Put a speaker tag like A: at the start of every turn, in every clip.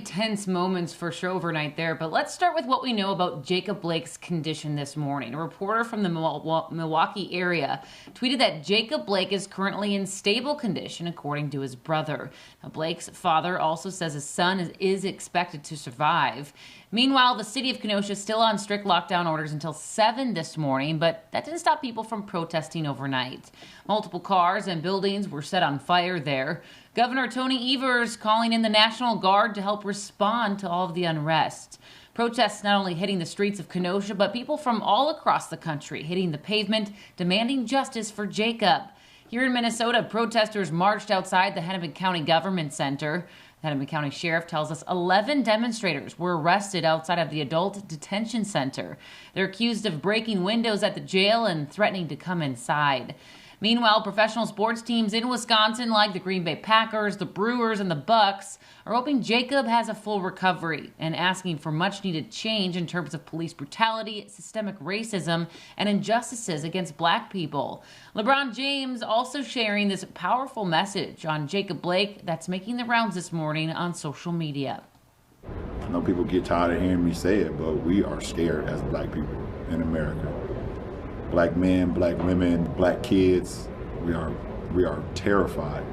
A: Tense moments for sure overnight there, but let's start with what we know about Jacob Blake's condition this morning. A reporter from the Milwaukee area tweeted that Jacob Blake is currently in stable condition, according to his brother. Now, Blake's father also says his son is expected to survive. Meanwhile, the city of Kenosha is still on strict lockdown orders until 7 this morning, but that didn't stop people from protesting overnight. Multiple cars and buildings were set on fire there. Governor Tony Evers calling in the National Guard to help respond to all of the unrest. Protests not only hitting the streets of Kenosha, but people from all across the country hitting the pavement, demanding justice for Jacob. Here in Minnesota, protesters marched outside the Hennepin County Government Center. The Hennepin County Sheriff tells us 11 demonstrators were arrested outside of the Adult Detention Center. They're accused of breaking windows at the jail and threatening to come inside. Meanwhile, professional sports teams in Wisconsin, like the Green Bay Packers, the Brewers, and the Bucks, are hoping Jacob has a full recovery and asking for much-needed change in terms of police brutality, systemic racism, and injustices against black people. LeBron James also sharing this powerful message on Jacob Blake that's making the rounds this morning on social media.
B: I know people get tired of hearing me say it, but we are scared as black people in America. Black men, black women, black kids, we are terrified.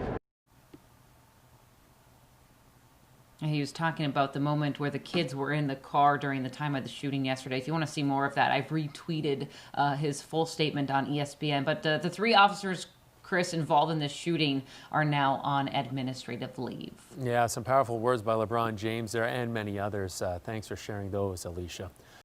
A: He was talking about the moment where the kids were in the car during the time of the shooting yesterday. If you want to see more of that, I've retweeted his full statement on ESPN. But the three officers, Chris, involved in this shooting are now on administrative leave.
C: Yeah, some powerful words by LeBron James there and many others. Thanks for sharing those, Alicia.